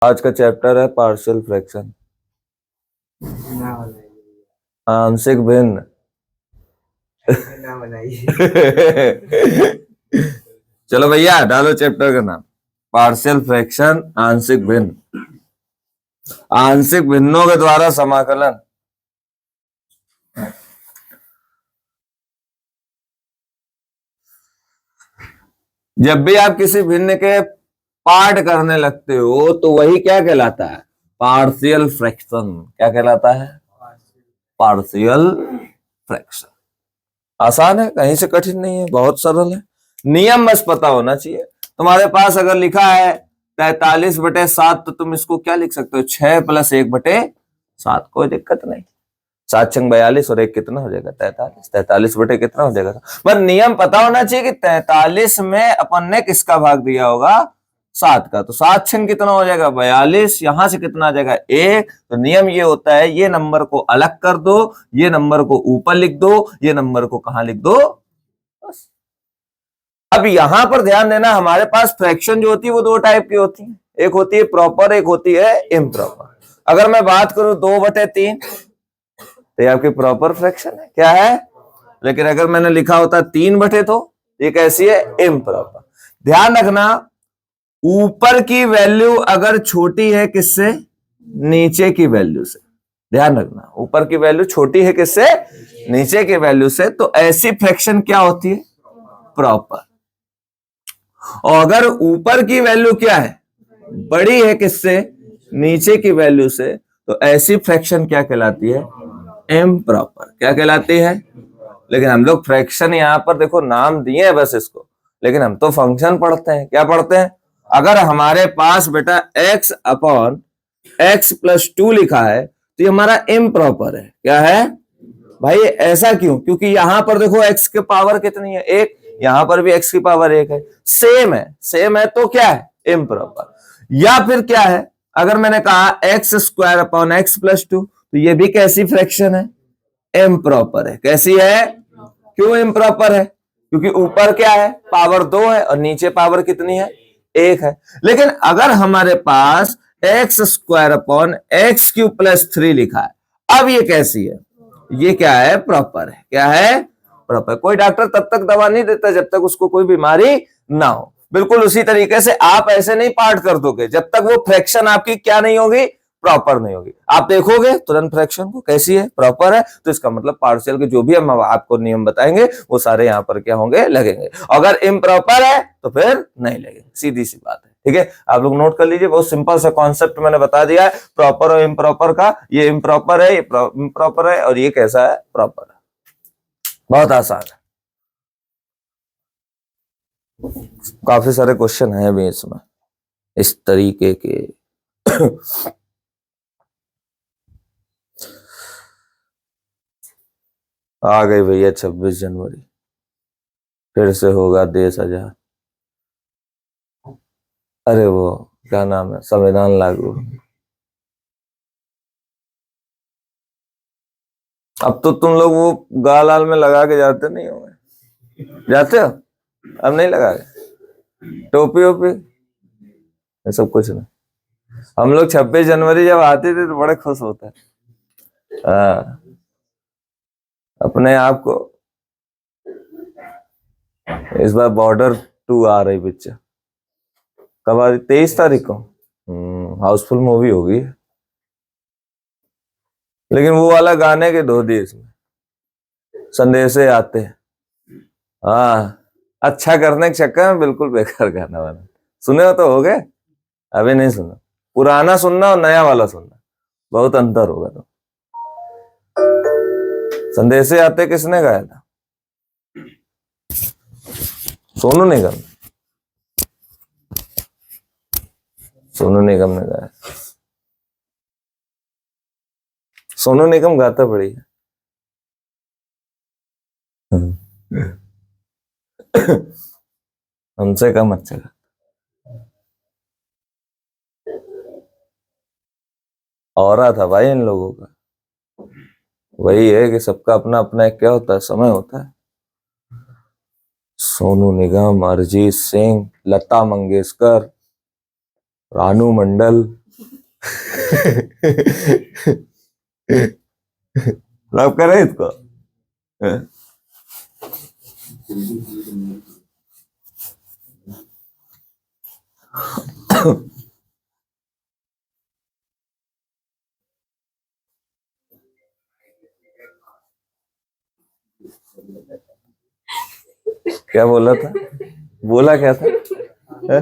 आज का चैप्टर है पार्शियल फ्रैक्शन, आंशिक भिन्न। चलो भैया डालो चैप्टर का नाम, पार्शियल फ्रैक्शन आंशिक भिन्न। आंशिक भिन्नों के द्वारा समाकलन। जब भी आप किसी भिन्न के पार्ट करने लगते हो तो वही क्या कहलाता है? Partial fraction. क्या कहलाता है? Partial fraction. आसान है, कहीं से कठिन नहीं है, बहुत सरल है। नियम बस पता होना चाहिए। तुम्हारे पास अगर लिखा है 43/7 तो तुम इसको क्या लिख सकते हो? 6 + 1/7। कोई दिक्कत नहीं। 7 × 42 और 1 कितना हो जाएगा? 43। 43 बटे कितना हो जाएगा? पर नियम पता होना चाहिए कि 43 में अपन ने किसका भाग दिया होगा? 7 का। तो 7 × कितना हो जाएगा? 42। यहां से कितना आ जाएगा? 1। तो नियम ये होता है, ये नंबर को अलग कर दो, ये नंबर को ऊपर लिख दो, ये नंबर को कहां लिख दो? बस। अब यहां पर ध्यान देना, हमारे पास फ्रैक्शन जो होती है वो दो टाइप की होती है। एक होती है प्रॉपर, एक होती है इम्प्रॉपर। अगर मैं बात करूं 2/3 तो ये आपकी प्रॉपर फ्रैक्शन है। क्या है? लेकिन अगर मैंने लिखा होता 3/, तो ये कैसी है? इम्प्रॉपर। ध्यान रखना, ऊपर की वैल्यू अगर छोटी है किससे? नीचे की वैल्यू से। ध्यान रखना, ऊपर की वैल्यू छोटी है किससे? नीचे की वैल्यू से। तो ऐसी फ्रैक्शन क्या होती है? प्रॉपर। और अगर ऊपर की वैल्यू क्या है? बड़ी है किससे? नीचे की वैल्यू से। तो ऐसी फ्रैक्शन क्या कहलाती है? इम्प्रॉपर। क्या कहलाती है? लेकिन हम लोग फ्रैक्शन यहां पर देखो नाम दिए हैं बस इसको, लेकिन हम तो फंक्शन पढ़ते हैं। क्या पढ़ते हैं? अगर हमारे पास बेटा x/x+2 लिखा है तो ये हमारा इम्प्रॉपर है। क्या है भाई? ऐसा क्यों? क्योंकि यहां पर देखो x की पावर कितनी है? 1। यहां पर भी x की पावर 1 है। सेम है तो क्या है? इम्प्रॉपर। या फिर क्या है, अगर मैंने कहा x² x+2 तो ये भी कैसी फ्रैक्शन है? इम्प्रॉपर है। कैसी है? क्यों इम्प्रॉपर है? क्योंकि ऊपर क्या है? पावर 2 है और नीचे पावर कितनी है? 1 है। लेकिन अगर हमारे पास x² x³ + 3 लिखा है, अब ये कैसी है? ये क्या है? प्रॉपर है। क्या है? प्रॉपर। कोई डॉक्टर तब तक दवा नहीं देता जब तक उसको कोई बीमारी ना हो। बिल्कुल उसी तरीके से आप ऐसे नहीं पार्ट कर दोगे जब तक वो फ्रैक्शन आपकी क्या नहीं होगी? प्रॉपर नहीं होगी। आप देखोगे तुरंत फ्रैक्शन को, कैसी है? प्रॉपर है। तो इसका मतलब पार्शियल के जो भी हम आपको नियम बताएंगे वो सारे यहां पर क्या होंगे? लगेंगे। अगर इम्प्रॉपर है तो फिर नहीं लगेंगे। सीधी सी बात है। ठीक है, आप लोग नोट कर लीजिए। बहुत सिंपल सा कॉन्सेप्ट मैंने बता दिया है प्रॉपर और इम्प्रॉपर का। ये इम्प्रॉपर है, ये इम्प्रॉपर है, और ये कैसा है? प्रॉपर है। बहुत आसान है। काफी सारे क्वेश्चन हैं भी इसमें इस तरीके के। आ गई भैया 26 जनवरी, फिर से होगा देश आजाद। अरे वो क्या नाम है, संविधान लागू। अब तो तुम लोग वो गाल आल में लगा के जाते नहीं होंगे? जाते हो? अब नहीं लगा के टोपी वोपी ये सब कुछ नहीं। हम लोग 26 जनवरी जब आते थे तो बड़े खुश होते हैं। हाँ, अपने आप को। इस बार बॉर्डर 2 आ रही पिक्चर। कब आ रही? 23 तारीख को। हाउसफुल मूवी होगी। लेकिन वो वाला गाने के धो दिए इसमें, संदेशे आते हैं। हाँ, अच्छा करने के चक्कर में बिल्कुल बेकार गाना बना। सुने हो तो हो गए? अभी नहीं सुना। पुराना सुनना और नया वाला सुनना, बहुत अंतर होगा। तो संदेशे आते किसने गाया था? सोनू निगम। सोनू निगम ने गाया। सोनू निगम गाता बढ़िया। हमसे कम अच्छा गाता। औरा था भाई इन लोगों का। वही है कि सबका अपना अपना एक क्या होता है? समय होता है। सोनू निगम, अरिजीत सिंह, लता मंगेशकर, रानू मंडल, लव करे इसको। क्या बोला था, बोला क्या था? है?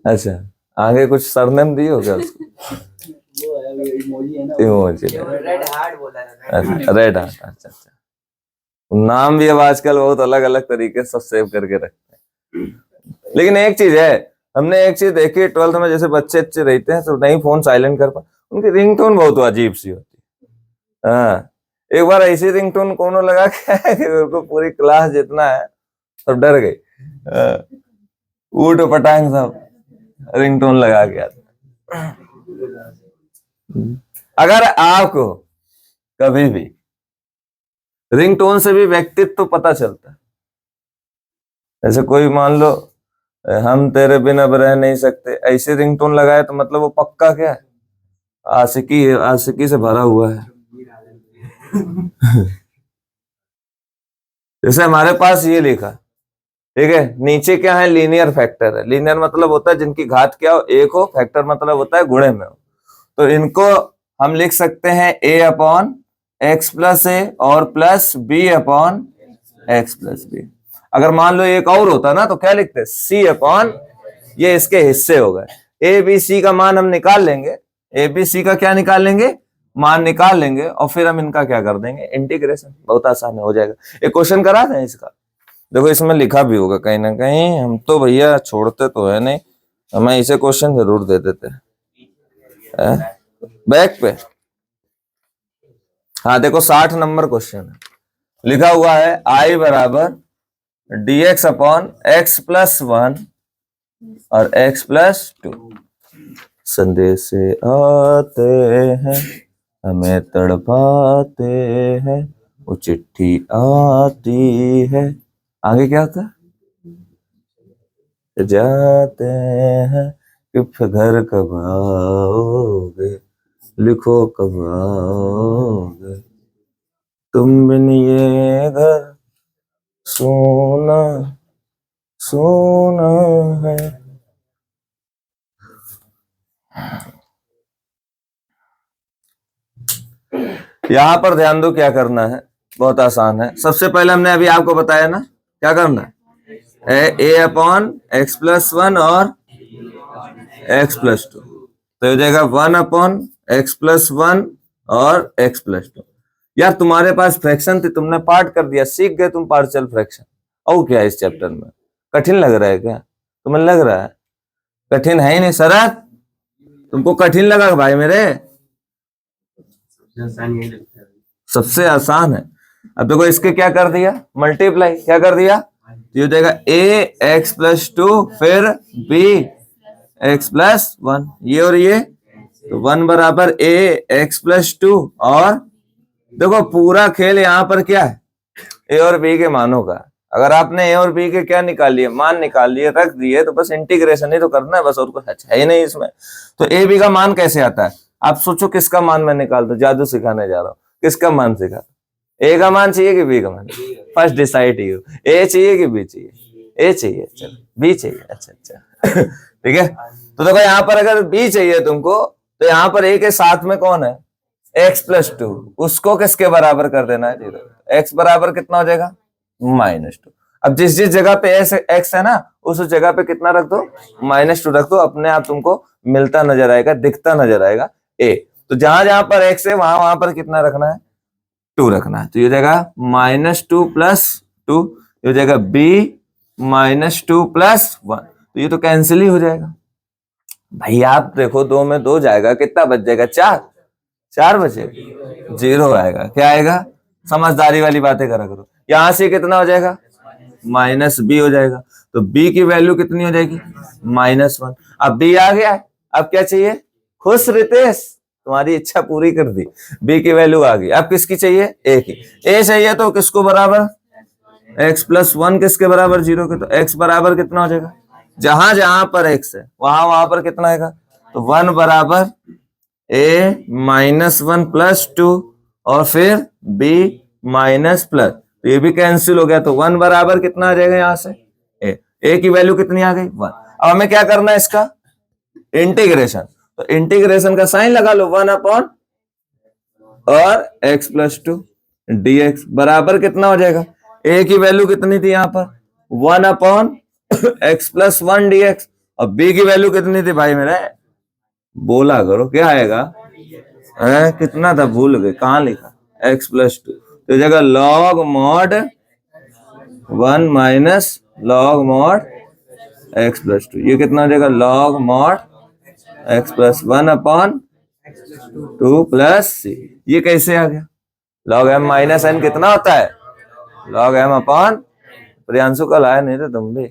अच्छा, आगे कुछ सरनेम दिए हो क्या उसको? इमोजी, रेड हार्ट बोला था। रेड हार्ट, अच्छा अच्छा। नाम भी अब आजकल बहुत अलग अलग तरीके से सब सेव करके रखते हैं। लेकिन एक चीज है, हमने एक चीज देखी 12th में, जैसे बच्चे अच्छे रहते हैं तो नहीं फोन साइलेंट कर पा, उनकी रिंगटोन बहुत अजीब सी होती है। हाँ, एक बार ऐसी रिंगटोन कोनो लगा के कि उनको पूरी क्लास जितना है सब डर गई। ऊट पटांग सब रिंगटोन लगा के आते। अगर आपको कभी भी रिंगटोन से भी व्यक्तित्व तो पता चलता है, जैसे कोई मान लो हम तेरे बिना अब रह नहीं सकते, ऐसे रिंगटोन लगाए तो मतलब वो पक्का क्या है, आशिकी, आशिकी से भरा हुआ है। जैसे हमारे पास ये लिखा, ठीक है, नीचे क्या है, लीनियर फैक्टर है। लीनियर मतलब होता है जिनकी घात क्या हो, एक हो, फैक्टर मतलब होता है गुणे में हो। तो इनको हम लिख सकते हैं a upon x plus a और plus b upon x plus b. अगर मान लो एक और होता ना तो क्या लिखते, c अपॉन, ये इसके हिस्से हो गए। ए बी सी का मान हम निकाल लेंगे, ए बी सी का क्या निकाल लेंगे, मान निकाल लेंगे, और फिर हम इनका क्या कर देंगे, इंटीग्रेशन। बहुत आसान हो जाएगा। एक क्वेश्चन करा था इसका, देखो इसमें लिखा भी होगा कहीं ना कहीं, हम तो भैया छोड़ते तो है नहीं, हमें इसे क्वेश्चन जरूर दे देते हैं बैक पे। हाँ देखो 60 नंबर क्वेश्चन है, लिखा हुआ है आई बराबर dx अपॉन एक्स प्लस 1 और x प्लस 2। संदेश आते हैं हमें तड़पाते हैं, वो चिट्ठी आती है, आगे क्या होता है, जाते हैं कि घर कब आओगे, लिखो कब आओगे, तुम बिन ये घर सोना सोना है। यहां पर ध्यान दो, क्या करना है, बहुत आसान है। सबसे पहले हमने अभी आपको बताया ना क्या करना है, ए अपॉन एक्स प्लस 1 और एक्स प्लस 2, तो हो जाएगा 1 अपॉन एक्स प्लस 1 और एक्स प्लस 2। यार तुम्हारे पास फ्रैक्शन थी, तुमने पार्ट कर दिया, सीख गए तुम पार्शियल फ्रैक्शन। और क्या इस चैप्टर में कठिन लग रहा है क्या, तुम्हें लग रहा है कठिन है ही नहीं। शरद तुमको कठिन लगा भाई मेरे, सबसे आसान है। अब देखो इसके क्या कर दिया, मल्टीप्लाई, क्या कर दिया, तो ये हो जाएगा ए एक्स प्लस 2 फिर बी एक्स प्लस 1, ये और ये, तो 1 बराबर ए एक्स प्लस 2। और देखो पूरा खेल यहाँ पर क्या है, ए और बी के मानों का। अगर आपने ए और बी के क्या निकाल लिए, मान निकाल लिए, रख दिए, तो बस इंटीग्रेशन ही तो करना है बस, और कुछ है ही नहीं इसमें। तो ए बी का मान कैसे आता है, आप सोचो किसका मान मैं निकाल दूं, जादू सिखाने जा रहा हूँ, किसका मान सिखा, ए का मान चाहिए कि बी का मान, फर्स्ट डिसाइड यू, ए चाहिए कि बी चाहिए, ए चाहिए, चलो बी चाहिए, अच्छा अच्छा। ठीक है, तो देखो यहाँ पर अगर बी चाहिए तुमको, तो यहाँ पर ए के साथ में कौन है, एक्स प्लस 2, उसको किसके बराबर कर देना है, 0। एक्स बराबर कितना हो जाएगा, -2। अब जिस जिस जगह पे एक्स है ना, उस जगह पे कितना रख दो, -2 रख दो, अपने आप तुमको मिलता नजर आएगा, दिखता नजर आएगा ए। तो जहां जहां पर एक्स है वहां वहां पर कितना रखना है, 2 रखना है। तो ये हो जाएगा -2 + 2, ये हो जाएगा b -2 + 1, तो ये तो कैंसिल ही हो जाएगा भाई। आप देखो 2 में 2 जाएगा, कितना बच जाएगा, 4 बचेगा, 0 आएगा, क्या आएगा, समझदारी वाली बातें करा करो। यहां से कितना हो जाएगा, -b हो जाएगा, तो b की वैल्यू कितनी हो जाएगी, -1। अब b आ गया, अब क्या चाहिए, खुश रितेश, तुम्हारी इच्छा पूरी कर दी, b की वैल्यू आ गई। अब किसकी चाहिए, a की। a चाहिए तो किसको बराबर, x + 1 किसके बराबर, 0 के, तो x बराबर कितना हो जाएगा, जहां जहां पर x है वहां वहां पर कितना आएगा, तो 1 बराबर a-1 प्लस 2 और फिर b माइनस प्लस, तो ये भी कैंसिल हो गया, तो 1 बराबर कितना आ जाएगा यहां से a की वैल्यू कितनी आ गई 1। अब हमें क्या करना है इसका इंटीग्रेशन, तो इंटीग्रेशन का साइन लगा लो 1 अपॉन और x प्लस 2 dx बराबर कितना हो जाएगा, a की वैल्यू कितनी थी यहां पर 1 अपॉन x प्लस 1 dx, और b की वैल्यू कितनी थी भाई मेरे, बोला करो क्या आएगा, कितना था भूल गए, कहां लिखा x प्लस 2, तो जगह log mod 1 minus log mod x plus 2, ये कितना हो जाएगा log mod x plus 1 upon 2 plus c, ये कैसे आ गया, लॉग m माइनस n कितना होता है लॉग m अपॉन, प्रियांशु कल आया नहीं थे तुम भी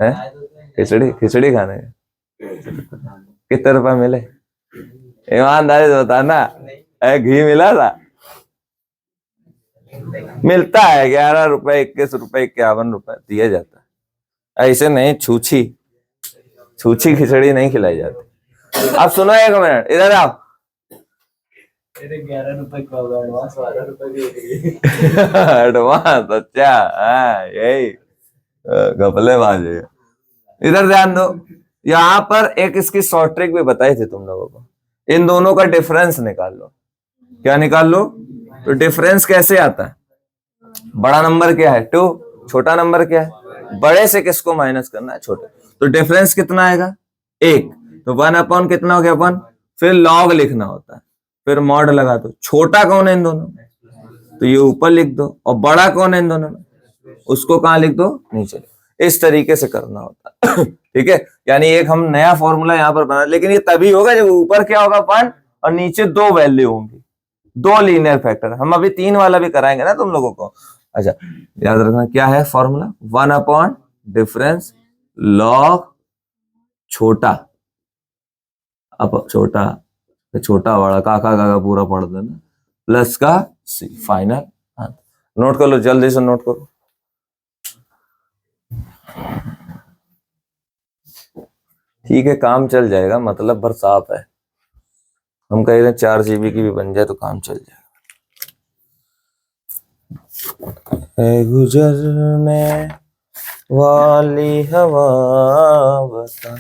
है, खिचड़ी खाने कितने रुपए मिले, ईमानदारी से बताना, घी मिला था, मिलता है 11 रुपए 21 रुपए 51 रुपए दिया जाता है, ऐसे नहीं छूछी खिचड़ी नहीं खिलाई जाती। अब सुनो एक मिनट इधर आओ, 11 रुपए का होगा एडवांस, 12 रुपए एडवांस, अच्छा यही घपलेबाज है। इधर ध्यान दो, यहाँ पर एक इसकी शॉर्ट ट्रिक भी बताई थी तुम लोगों को, इन दोनों का डिफरेंस निकाल लो, क्या निकाल लो, तो डिफरेंस कैसे आता है, बड़ा नंबर क्या है 2, छोटा नंबर क्या है, बड़े से किसको माइनस करना है छोटे, तो डिफरेंस कितना आएगा 1, तो 1 अपॉन कितना हो गया 1, फिर लॉग लिखना होता है, फिर मॉड लगा दो, छोटा कौन है इन दोनों में, तो ये ऊपर लिख दो, और बड़ा कौन है इन दोनों में, उसको कहां लिख दो नीचे, इस तरीके से करना होता है ठीक है, यानी एक हम नया फॉर्मूला यहाँ पर बना, लेकिन ये तभी होगा जब ऊपर क्या होगा 1 और नीचे 2 वैल्यू होंगी, 2 लीनियर फैक्टर, हम अभी 3 वाला भी कराएंगे ना तुम लोगों को। अच्छा याद रखना क्या है फॉर्मूला, 1 अपॉन डिफरेंस लॉग छोटा, अब छोटा बड़ा काका पूरा पढ़ देना, प्लस का सी फाइनल, नोट कर लो जल्दी से नोट करो, ठीक है काम चल जाएगा, मतलब भर साफ है, हम कह रहे हैं 4 GB की भी बन जाए तो काम चल जाएगा। गुजरने वाली हवा बता,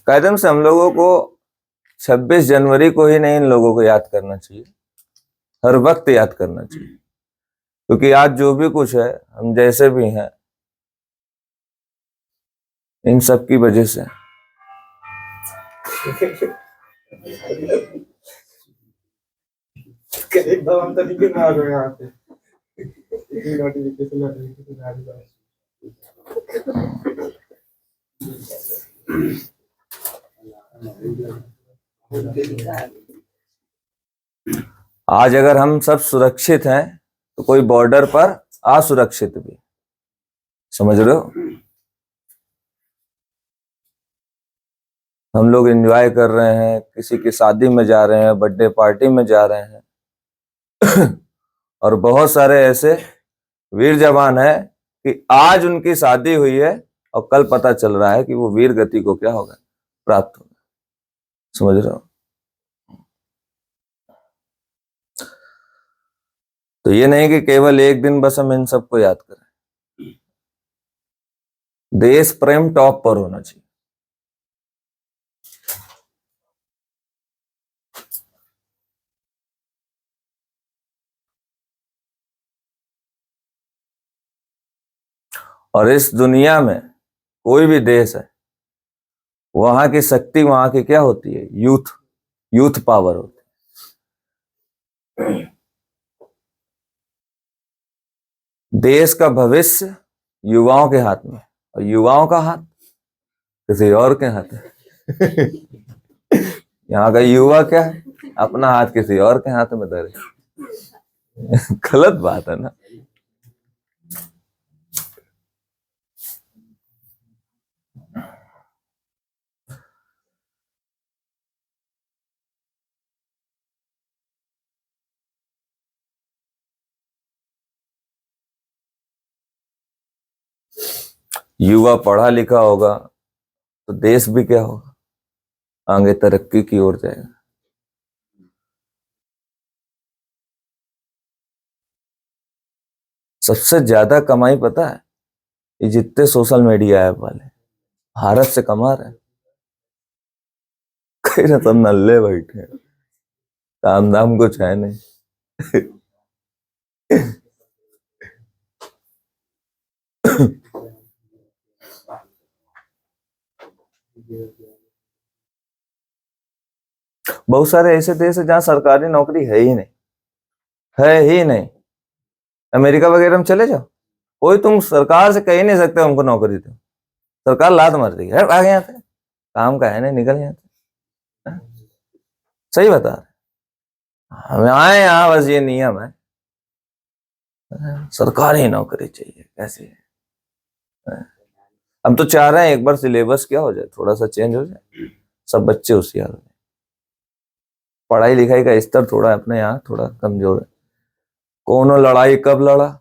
कायदम से हम लोगों को 26 जनवरी को ही नहीं इन लोगों को याद करना चाहिए, हर वक्त याद करना चाहिए, क्योंकि आज जो भी कुछ है हम जैसे भी हैं इन सब की वजह से। एकदम तो नहीं आ रहे यहाँ पे, नोटिफिकेशन आ रही है। आज अगर हम सब सुरक्षित हैं तो कोई बॉर्डर पर असुरक्षित भी, समझ रहे हो, हम लोग एंजॉय कर रहे हैं, किसी की शादी में जा रहे हैं, बर्थडे पार्टी में जा रहे हैं और बहुत सारे ऐसे वीर जवान हैं कि आज उनकी शादी हुई है और कल पता चल रहा है कि वो वीर गति को क्या होगा प्राप्त होगा, समझ रहे हो। तो ये नहीं कि केवल एक दिन बस हम इन सबको याद करें, देश प्रेम टॉप पर होना चाहिए। और इस दुनिया में कोई भी देश है, वहां की शक्ति वहां की क्या होती है, यूथ पावर होती है। देश का भविष्य युवाओं के हाथ में, और युवाओं का हाथ किसी और के हाथ है यहाँ का युवा क्या है, अपना हाथ किसी और के हाथ में धरे। गलत बात है ना। युवा पढ़ा लिखा होगा तो देश भी क्या होगा, आगे तरक्की की ओर जाएगा। सबसे ज्यादा कमाई पता है, ये जितने सोशल मीडिया ऐप वाले भारत से कमा रहे हैं। कहीं ना सब नल्ले बैठे हैं, काम धाम कुछ है नहीं। बहुत सारे ऐसे देश है जहां सरकारी नौकरी है ही नहीं, है ही नहीं। अमेरिका वगैरह में चले जाओ, कोई तुम सरकार से कह ही नहीं सकते हमको नौकरी दो, सरकार लात मार देगी, है आ गए यहाँ से, काम का है नहीं, निकल यहाँ से। सही बता रहे, हम आए यहाँ बस ये नियम है, सरकारी नौकरी चाहिए। कैसी है, हम तो चाह रहे हैं एक बार सिलेबस क्या हो जाए, थोड़ा सा चेंज हो जाए, सब बच्चे होशियार हो जाए। पढ़ाई लिखाई का स्तर थोड़ा अपने यहाँ थोड़ा कमजोर है। कौन लड़ाई कब लड़ा,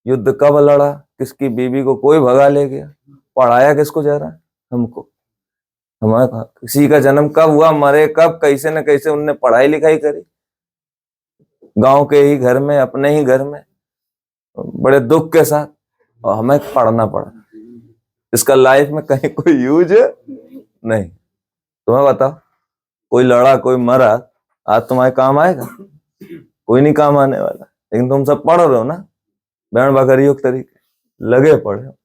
युद्ध कब लड़ा, किसकी बीवी को कोई भगा ले गया, पढ़ाया किसको जा रहा है हमको। हमारा किसी का जन्म कब हुआ, मरे कब, कैसे न कैसे उनने पढ़ाई लिखाई करी, गांव के ही घर में, अपने ही घर में, बड़े दुख के साथ, और हमें पढ़ना पड़ा। इसका लाइफ में कहीं कोई यूज नहीं। तुम्हें बताओ, कोई लड़ा कोई मरा, आज तुम्हारे काम आएगा? कोई नहीं काम आने वाला। लेकिन तुम सब पढ़ रहे हो ना, बैण बकरियों के तरीके लगे पढ़े हो,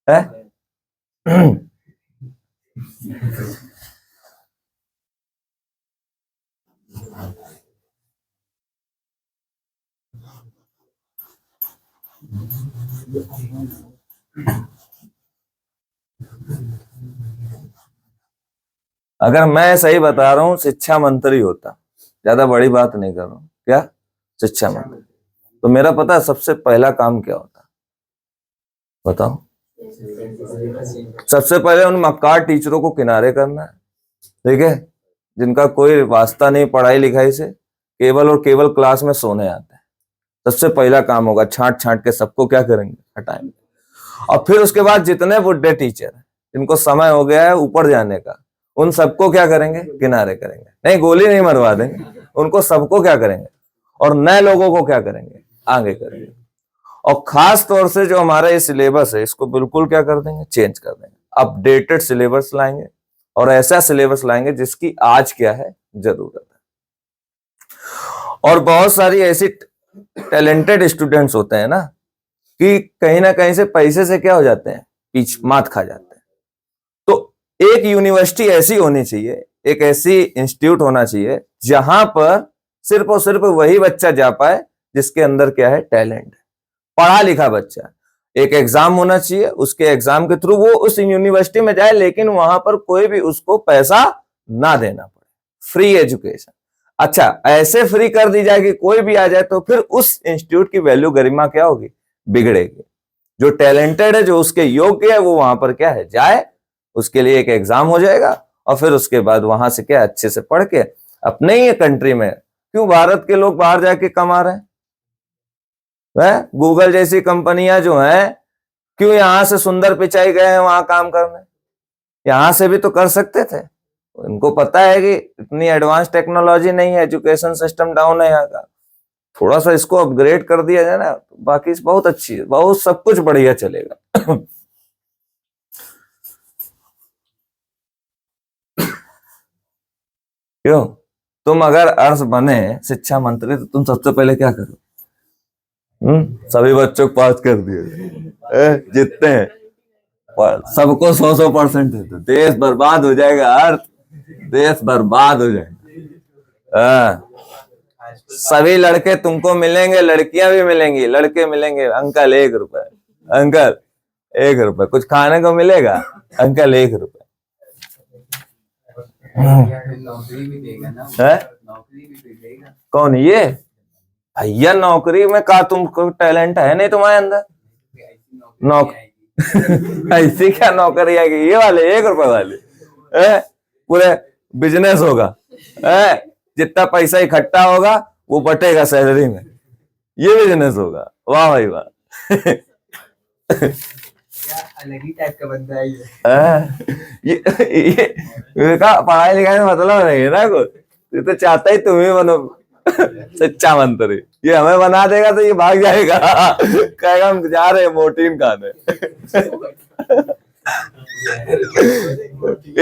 है? अगर मैं सही बता रहा हूं, शिक्षा मंत्री होता, ज्यादा बड़ी बात नहीं कर रहा हूं, क्या शिक्षा मंत्री, तो मेरा पता है सबसे पहला काम क्या होता, बताओ? सबसे पहले उन मक्कार टीचरों को किनारे करना है, ठीक है, जिनका कोई वास्ता नहीं पढ़ाई लिखाई से, केवल और केवल क्लास में सोने आते हैं। सबसे पहला काम होगा, छांट छांट के सबको क्या करेंगे, हटाएंगे। और फिर उसके बाद जितने बुढ़े टीचर हैं जिनको समय हो गया है ऊपर जाने का, उन सबको क्या करेंगे, किनारे करेंगे। नहीं, गोली नहीं मरवा देंगे, उनको सबको क्या करेंगे, और नए लोगों को क्या करेंगे, आगे करेंगे। और खास तौर से जो हमारा ये सिलेबस है, इसको बिल्कुल क्या कर देंगे, चेंज कर देंगे। अपडेटेड सिलेबस लाएंगे, और ऐसा सिलेबस लाएंगे जिसकी आज क्या है जरूरत है। और बहुत सारी ऐसी टैलेंटेड स्टूडेंट्स होते हैं ना, कि कहीं ना कहीं से पैसे से क्या हो जाते हैं, पीछे मात खा जाते हैं। तो एक यूनिवर्सिटी ऐसी होनी चाहिए, एक ऐसी इंस्टीट्यूट होना चाहिए जहां पर सिर्फ और सिर्फ वही बच्चा जा पाए जिसके अंदर क्या है, टैलेंट है, पढ़ा लिखा बच्चा। एक एग्जाम होना चाहिए, उसके एग्जाम के थ्रू वो उस यूनिवर्सिटी में जाए, लेकिन वहां पर कोई भी उसको पैसा ना देना पड़े, फ्री एजुकेशन। अच्छा, ऐसे फ्री कर दी जाएगी, कोई भी आ जाए तो फिर उस इंस्टीट्यूट की वैल्यू, गरिमा क्या होगी, बिगड़ेगी। जो टैलेंटेड है, जो उसके योग्य है, वो वहां पर क्या है, जाए, उसके लिए एक एग्जाम हो जाएगा, और फिर उसके बाद वहां से क्या, अच्छे से पढ़ के अपने ही कंट्री में। क्यों भारत के लोग बाहर जाके कमा रहे हैं? गूगल जैसी कंपनियां जो हैं, क्यों यहां से सुंदर पिचाई गए हैं वहां काम करने? यहां से भी तो कर सकते थे। इनको पता है कि इतनी एडवांस टेक्नोलॉजी नहीं है, एजुकेशन सिस्टम डाउन है यहाँ का, थोड़ा सा इसको अपग्रेड कर दिया जाए ना, बाकी बहुत अच्छी है, बहुत सब कुछ बढ़िया चलेगा। क्यों? तुम अगर अर्थ बने शिक्षा मंत्री तो तुम सबसे पहले क्या करो? सभी बच्चों को पास कर दिए, जितने हैं सबको 100% देते, देश बर्बाद हो जाएगा, अर्थ देश बर्बाद हो जाएगा। सभी लड़के तुमको मिलेंगे, लड़कियां भी मिलेंगी, लड़के मिलेंगे, अंकल 1 रुपए, अंकल 1 रुपए, कुछ खाने को मिलेगा, अंकल 1 रुपए। नौकरी भी देगा ना, है नौकरी भी तो देगा। कौन ये भैया? नौकरी में का तुमको टैलेंट है नहीं तुम्हारे अंदर? नौक ऐसी क्या नौकरी आएगी? ये वाले 1 रुपए वाले पूरे बिजनेस होगा है, जितना पैसा इकट्ठा होगा वो बटेगा सैलरी में, ये बिजनेस होगा। वाह भाई वाह। अलग ही टाइप का बंदा है ये। ये का पढ़ाई लिखाई में मतलब नहीं है ना कुछ, ये तो चाहता ही तुम ही बनो सच्चा मंत्री। ये हमें बना देगा तो ये भाग जाएगा, कहेगा हम जा रहे हैं मोटीन खाने।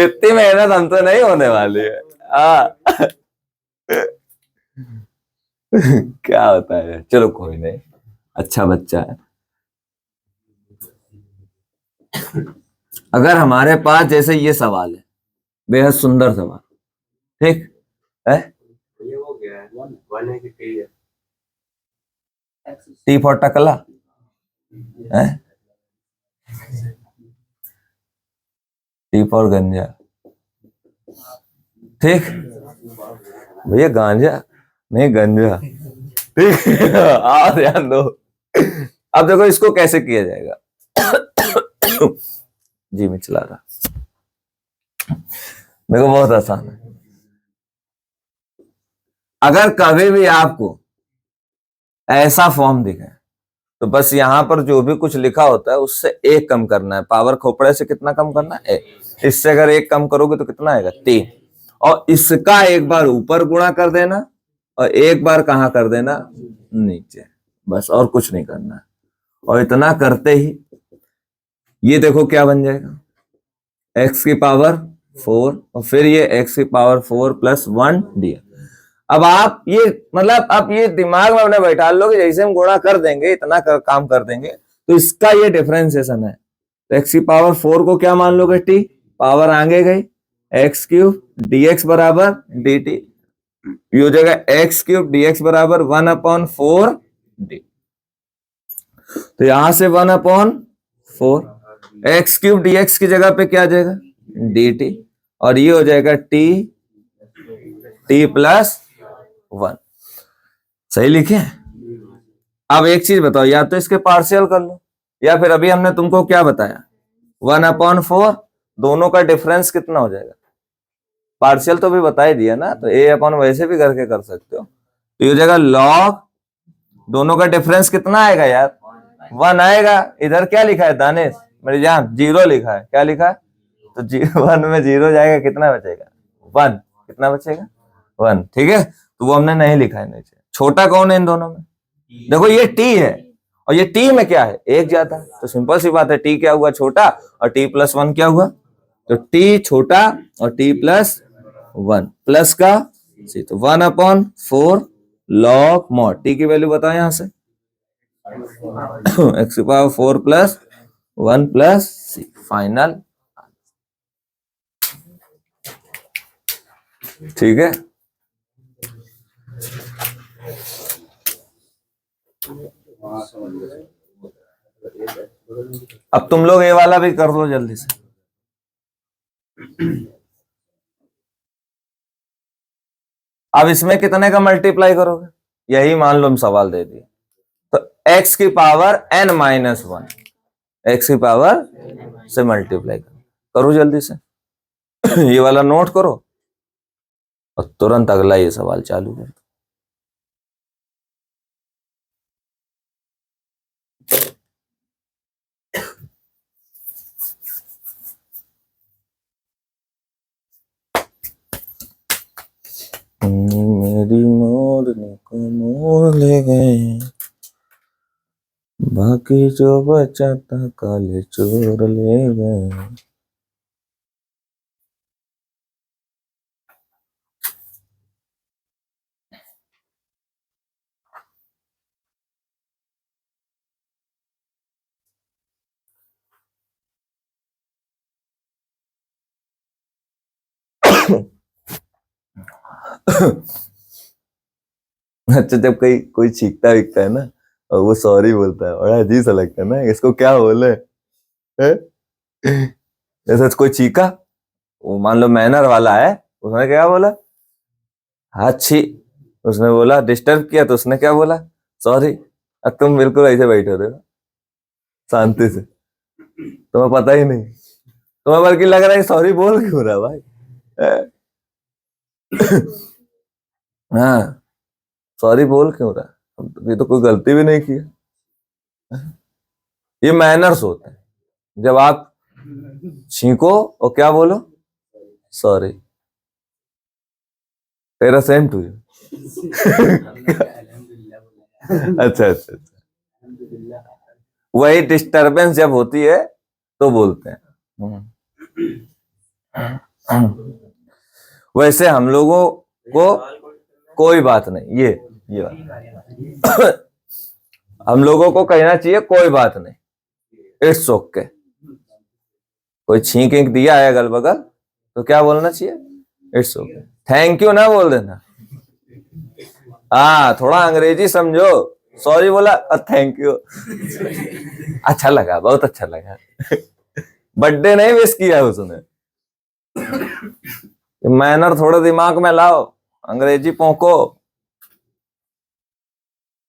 इतनी मेहनत हम तो नहीं होने वाली है। क्या होता है, चलो कोई नहीं, अच्छा बच्चा है। अगर हमारे पास जैसे ये सवाल है, बेहद सुंदर सवाल, ठीक है, ये हो गया है, वन है कि टी है? टी फॉर टकला है, टी फॉर गंजा, ठीक भैया, गांजा नहीं गंजा, ठीक। आओ ध्यान दो। अब देखो इसको कैसे किया जाएगा। जी मैं चला रहा, देखो बहुत आसान है। अगर कभी भी आपको ऐसा फॉर्म दिखे तो बस यहां पर जो भी कुछ लिखा होता है उससे 1 कम करना है। पावर खोपड़े से कितना कम करना है? 1। इससे अगर 1 कम करोगे तो कितना आएगा? 3। और इसका एक बार ऊपर गुणा कर देना और एक बार कहां कर देना? नीचे, बस और कुछ नहीं करना है। और इतना करते ही ये देखो क्या बन जाएगा, x की पावर 4 और फिर ये x की पावर 4 प्लस 1 दिया। अब आप ये मतलब आप ये दिमाग में अपने बैठा लो कि जैसे हम गुणा कर देंगे इतना काम कर देंगे तो इसका ये डिफरेंशिएशन है। तो x की पावर 4 को क्या मान लोगे? t, पावर आगे गई x क्यूब dx बराबर dt, ये हो जाएगा x क्यूब dx बराबर 1/4 d। तो यहां से 1/4 x क्यूब dx की जगह पे क्या आ जाएगा? dt, और ये हो जाएगा t प्लस 1। सही लिखे? अब एक चीज बताओ, या तो इसके पार्शियल कर लो या फिर अभी हमने तुमको क्या बताया 1/4, दोनों का डिफरेंस कितना हो जाएगा? पार्शियल तो भी बता ही दिया ना, तो a अपॉन वैसे भी करके कर सकते हो। तो ये हो जाएगा लॉग, दोनों का डिफरेंस कितना आएगा यार? 1 आएगा। इधर क्या लिखा है दानिश मेरी जान? 0 लिखा है। क्या लिखा है? तो 1 में 0 जाएगा, कितना बचेगा? 1। कितना बचेगा? 1। ठीक है, तो वो हमने नहीं लिखा है नीचे। छोटा कौन है इन दोनों में? देखो ये t है और ये t में क्या है? 1 ज्यादा है, तो सिंपल सी बात है t क्या हुआ? छोटा, और t प्लस 1 क्या हुआ? तो t छोटा और t प्लस 1 प्लस का c, तो 1/4 लॉग मॉड t की वैल्यू बताओ यहां से। x की power 4 plus 1 plus c, final. ठीक है, अब तुम लोग ये वाला भी कर लो जल्दी से। अब इसमें कितने का मल्टीप्लाई करोगे? यही मान लो हम सवाल दे दिए, तो x की पावर n-1, x की पावर से मल्टीप्लाई करो जल्दी से। ये वाला नोट करो और तुरंत अगला ये सवाल चालू कर। मेरी मोरनी को मोर ले गए, बाकी जो बचा था काले चोर ले गए। अच्छा, जब कोई चीखता विकता है ना और वो सॉरी बोलता है, बड़ा अजीब सा लगता है ना, इसको क्या बोले? ऐसा कोई चीखा वो मान लो मैनर वाला है, उसने क्या बोला, अच्छी। उसने बोला डिस्टर्ब किया तो उसने क्या बोला, सॉरी। अब तुम बिल्कुल ऐसे बैठे हो देखो, शांति से, तुम्हें पता ही नहीं, तुम्हें बल्कि लग रहा है सॉरी बोल क्यों रहा भाई। हाँ, सॉरी बोल क्यों रहा, ये तो कोई गलती भी नहीं की। ये मैनर्स होते हैं, जब आप छींको और क्या बोलो, सॉरी। तेरा सेम टू यू। अच्छा अच्छा अच्छा, वही डिस्टरबेंस जब होती है तो बोलते हैं। वैसे हम लोगों को कोई बात नहीं, ये बात हम लोगों को कहना चाहिए कोई बात नहीं, इट्स ओके। कोई छींक ईंक दिया है अगल बगल तो क्या बोलना चाहिए, इट्स ओके। थैंक यू ना बोल देना। हाँ, थोड़ा अंग्रेजी समझो, सॉरी बोला थैंक यू, अच्छा लगा, बहुत अच्छा लगा। बर्थडे नहीं विश किया उसने। मैनर थोड़ा दिमाग में लाओ, अंग्रेजी पोंको,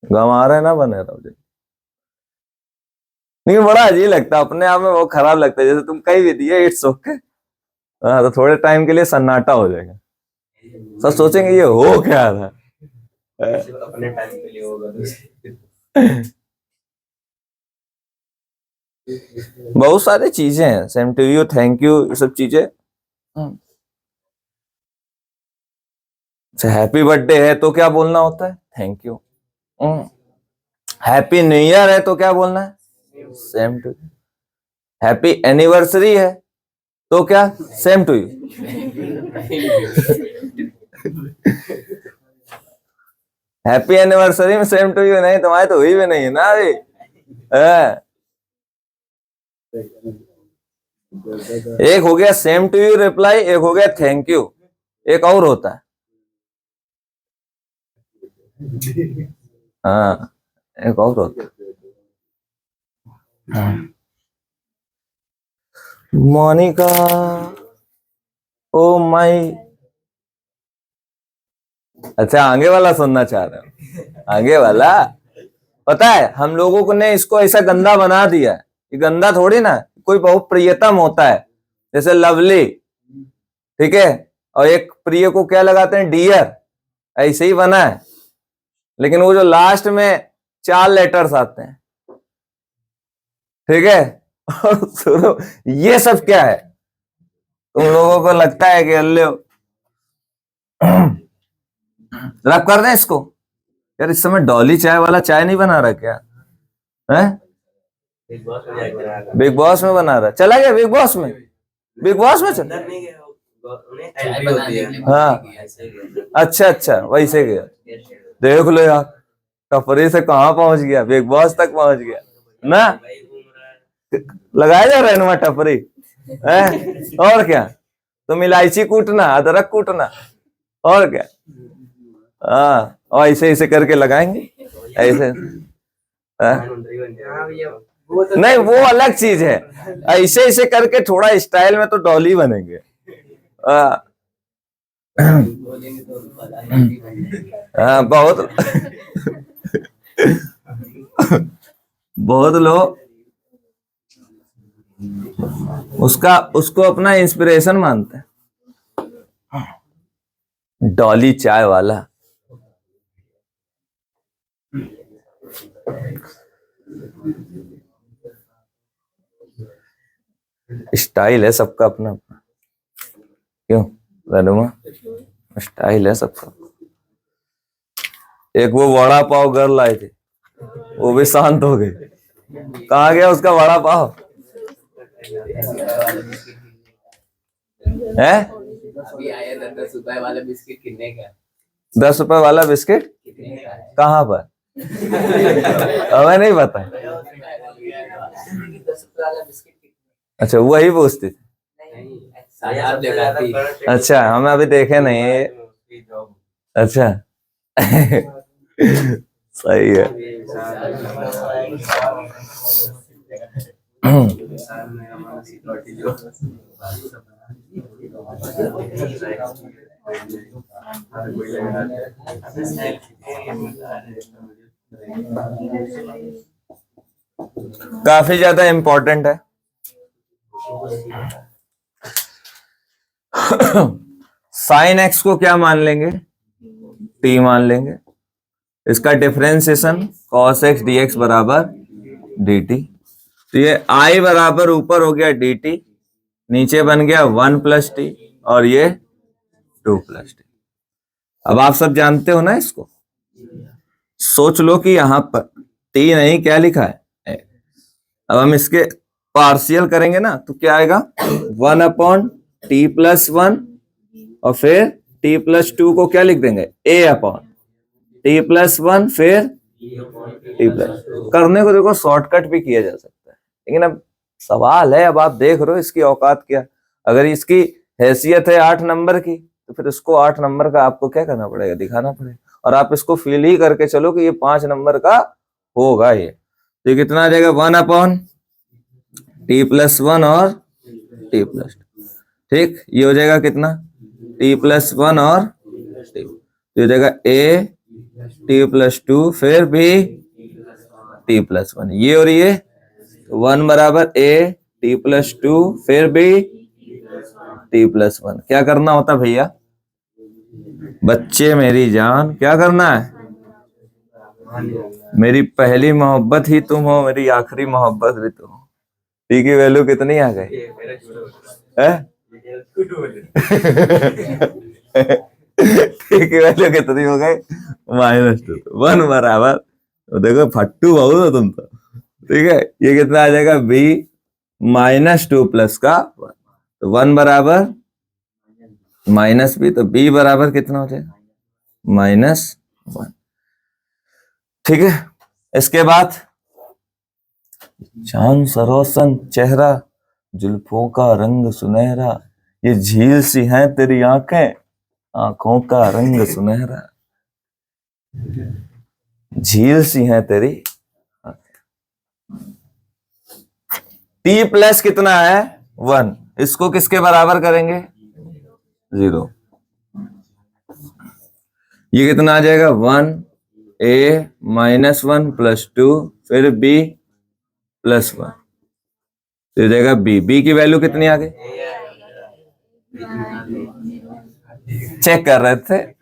गंवारे ना बने रहो। नहीं, बड़ा अजीब लगता है अपने आप में, वो खराब लगता है। जैसे तुम कहीं भी दिए इट्स ओके, हाँ, तो थोड़े टाइम के लिए सन्नाटा हो जाएगा, सब सोचेंगे ये हो क्या रहा। अपने टाइम के लिए होगा बहुत सारी चीजें हैं, same to you, thank you, ये सब चीजें। हैप्पी बर्थडे है तो क्या बोलना होता है, thank you. Happy new year है तो क्या बोलना है, same to you. Happy anniversary है तो क्या, same to you. Happy anniversary में सेम टू यू नहीं, तुम्हारे तो हुई भी नहीं है ना अभी। एक हो गया सेम टू यू रिप्लाई, एक हो गया थैंक यू, एक और होता है, हाँ, एक और होता है, मोनिका ओ माई। अच्छा, आगे वाला सुनना चाह रहे हो, आगे वाला। पता है हम लोगों को ने इसको ऐसा गंदा बना दिया है, ये गंदा थोड़ी ना, कोई बहुत प्रियतम होता है, जैसे लवली, ठीक है, और एक प्रिय को क्या लगाते हैं, डियर, ऐसे ही बना है। लेकिन वो जो लास्ट में 4 लेटर्स आते हैं, ठीक है, और सुनो, ये सब क्या है, तुम लोगों को लगता है कि अल्ले रब कर दें इसको। यार इस समय डॉली चाय वाला चाय नहीं बना रहा क्या है, बिग बॉस में बना रहा, चला गया बिग बॉस में, बिग बॉस में चला, हाँ, अच्छा अच्छा, वैसे गया, देख लो यार, टपरी से कहां पहुंच गया, बिग बॉस तक पहुंच गया ना। लगाया जा रहा है ना टपरी है, और क्या, तुम इलायची कूटना, अदरक कूटना, और क्या, हाँ, और ऐसे ऐसे करके लगाएंगे ऐसे, नहीं वो अलग चीज है, ऐसे ऐसे करके थोड़ा स्टाइल में तो डॉली बनेंगे। हाँ, बहुत बहुत लोग उसको अपना इंस्पिरेशन मानते हैं, डॉली चाय वाला। स्टाइल है सबका अपना अपना, क्यों रनुमा, स्टाइल है सबका। एक वो वड़ा पाव गर्ल आए थे, वो भी शांत हो गई, कहाँ गया उसका वड़ा पाव है, अभी आया 10 रुपए वाला बिस्किट कितने का, 10 रुपए वाला बिस्किट कहाँ पर, हमें नहीं पता। 10 रुपए वाला बिस्किट, अच्छा, वही पूछती थी, अच्छा, हमें अभी देखे नहीं, अच्छा सही है। काफी ज्यादा इंपॉर्टेंट है। साइन एक्स को क्या मान लेंगे? टी मान लेंगे। इसका डिफरेंशिएशन cos x dx बराबर dt। तो ये I बराबर ऊपर हो गया dt, नीचे बन गया 1 प्लस टी और ये 2 प्लस टी। अब आप सब जानते हो ना इसको, सोच लो कि यहां पर टी नहीं, क्या लिखा है। अब हम इसके पार्शियल करेंगे ना तो क्या आएगा, 1/t+1 और फिर t+2 को क्या लिख देंगे, a/t+1 फिर t+, करने को देखो शॉर्टकट भी किया जा सकता है, लेकिन अब सवाल है, अब आप देख रहे हो इसकी औकात क्या। अगर इसकी हैसियत है 8 नंबर की तो फिर इसको 8 नंबर का आपको क्या करना पड़ेगा, दिखाना पड़ेगा। और आप इसको फील ही करके चलो कि ये 5 नंबर का होगा। ये तो कितना आ जाएगा, 1/t+1 और t+2। ठीक, ये हो जाएगा कितना, t+1 और t, तो हो जाएगा a t+2 फिर भी t+1, ये और ये 1 बराबर a t+2 फिर भी t+1। क्या करना होता भैया बच्चे, मेरी जान, क्या करना है? मेरी पहली मोहब्बत ही तुम हो, मेरी आखिरी मोहब्बत भी तुम हो। टी की वैल्यू कितनी आ गई है? टी की वैल्यू कितनी हो गई, -2। 1 बराबर, तो देखो फट्टू बहुत हो तुम तो। ठीक है, ये कितना आ जाएगा, b -2 प्लस का 1, तो 1 बराबर -b, तो b बराबर कितना हो जाएगा, -1। ठीक है, इसके बाद चांद सरोसन चेहरा, जुल्फों का रंग सुनहरा, ये झील सी हैं तेरी आंखें, आंखों का रंग सुनहरा, झील सी हैं तेरी। t प्लस कितना है, 1, इसको किसके बराबर करेंगे, 0। ये कितना आ जाएगा, 1 a -1 + 2 फिर b +1, तो हो जाएगा b की वैल्यू कितनी आ गई, चेक कर रहे थे,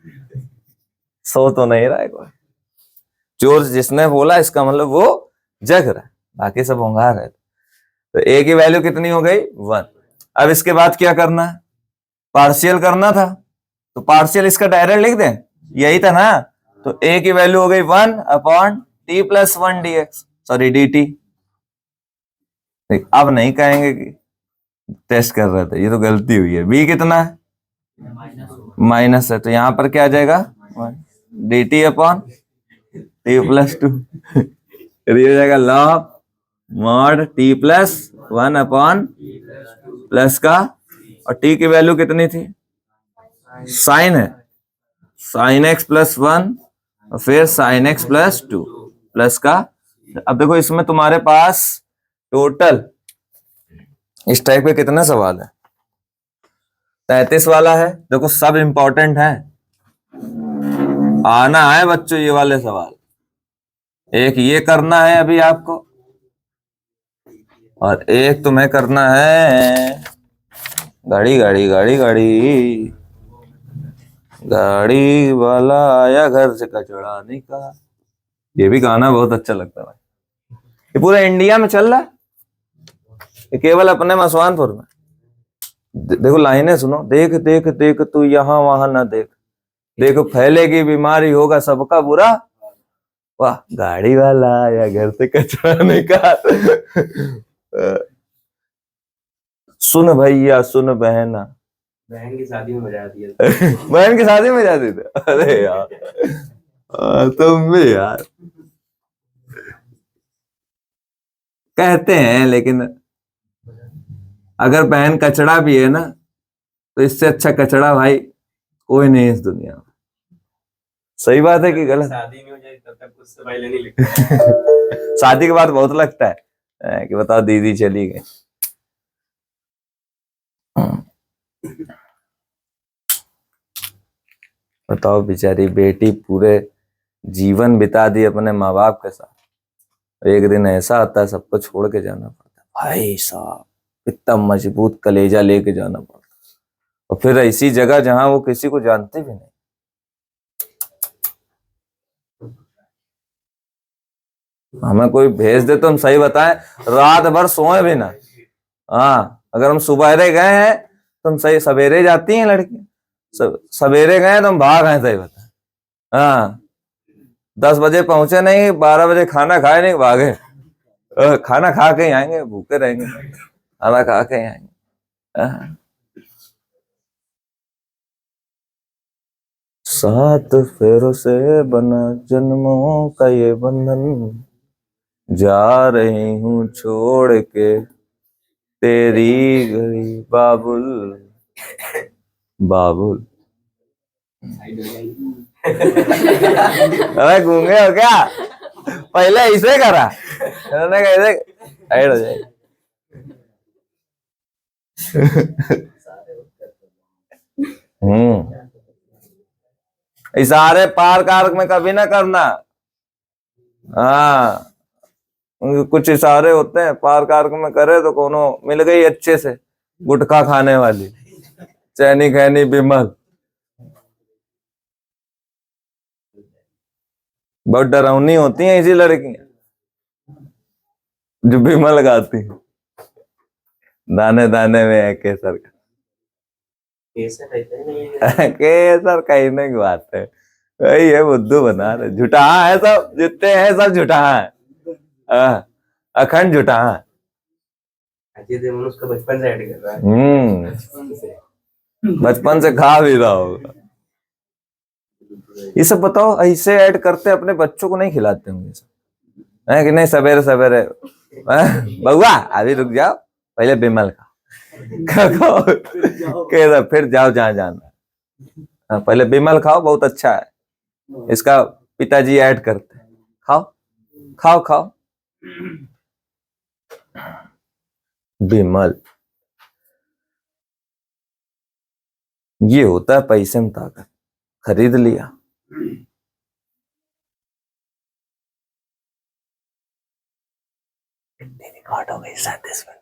सो तो नहीं रहा है कोई, जोर जिसने बोला इसका मतलब वो जग रहा है, बाकी सब होंगा रहे। तो a की वैल्यू कितनी हो गई, 1। अब इसके बाद क्या करना है, पार्शियल करना था, तो पार्शियल इसका डायरेक्ट लिख दें, यही था ना। तो a की वैल्यू हो गई 1/t+1 dx, सॉरी dt। अब नहीं कहेंगे कि टेस्ट कर रहे थे, ये तो गलती हुई है। b कितना है, माइनस है, तो यहां पर क्या आ जाएगा, dt/t+2। ये हो जाएगा log mod t+1 प्लस का, और t की वैल्यू कितनी थी, साइन है, sin x +1 और फिर sin x +2 प्लस का। अब देखो इसमें तुम्हारे पास टोटल इस टाइप के कितने सवाल है, 33 वाला है। देखो सब इंपॉर्टेंट है, आना है बच्चों ये वाले सवाल। एक ये करना है अभी आपको, और एक तुम्हें करना है गाड़ी गाड़ी गाड़ी गाड़ी गाड़ी वाला आया घर से कचड़ा निकाल। ये भी गाना बहुत अच्छा लगता है भाई, ये पूरा इंडिया में चल रहा है, ये केवल अपने मसवानपुर में। देखो लाइनें सुनो, देख देख देख तू यहाँ वहां ना देख, देखो फैलेगी बीमारी होगा सबका बुरा, वाह गाड़ी वाला आया घर से कचरा निकाल। सुन भैया सुन बहना, बहन की शादी में बजा दिया। बहन की शादी में जाती थी, अरे यार तुम भी यार कहते हैं, लेकिन अगर बहन कचड़ा भी है ना तो इससे अच्छा कचड़ा भाई कोई नहीं इस दुनिया में। सही बात है कि गलत? शादी नहीं हो जाए तब तक कुछ पहले नहीं लिखता। शादी के बाद बहुत लगता है कि बताओ दीदी चली गई। बताओ, बेचारी बेटी पूरे जीवन बिता दी अपने माँ बाप के साथ, एक दिन ऐसा आता है सबको छोड़ के जाना पड़ता है। भाई साहब, इतना मजबूत कलेजा लेके जाना पड़ता है, और फिर ऐसी जगह जहां वो किसी को जानते भी नहीं। हमें कोई भेज दे तो हम सही बताएं, रात भर सोए भी ना। हाँ, अगर हम सुबह गए हैं तो हम सही, सवेरे जाती हैं लड़की, सवेरे गए तो हम भाग आए, सही बताएं। हाँ, 10 बजे पहुंचे नहीं, 12 बजे खाना खाए नहीं, भागे। खाना खा के ही आएंगे, भूखे रहेंगे, खाना खा के ही आएंगे। हाँ। 7 फेरों से बना जन्मों का ये बंधन, जा रही हूँ छोड़ के तेरी गली बाबुल बाबुल। अरे गूंगे हो क्या? पहले ऐसे करा, उन्होंने कैसे ऐड हो जाएगी। इशारे पार्क आर्क में कभी ना करना। हाँ, कुछ इशारे होते हैं, पार्क आर्क में करे तो कोनो मिल गई अच्छे से गुटखा खाने वाली, चैनी खैनी बिमल, बहुत डरावनी होती हैं ऐसी लड़कियां जो बिमल गाती हैं। दाने दाने में है केसर का, केसर कहने की बात है, वही है, बुद्धू बना रहे, झूठा है सब, जितने हैं सब झूठा है, अखंड झूठा है। उसका बचपन से ऐड कर रहा है, बचपन से खा भी रहा होगा ये सब। बताओ, ऐसे ऐड करते अपने बच्चों को नहीं खिलाते होंगे सब, है कि नहीं? सवेरे सवेरे, बउआ अभी रुक जाओ, पहले बिमल खाओ, फिर जाओ जहां जाना। पहले बिमल खाओ, बहुत अच्छा है, इसका पिताजी ऐड करते हैं, खाओ खाओ खाओ बिमल। ये होता है पैसे में ताकत। खरीद लिया। रिकॉर्ड हो गई 37 मिनट।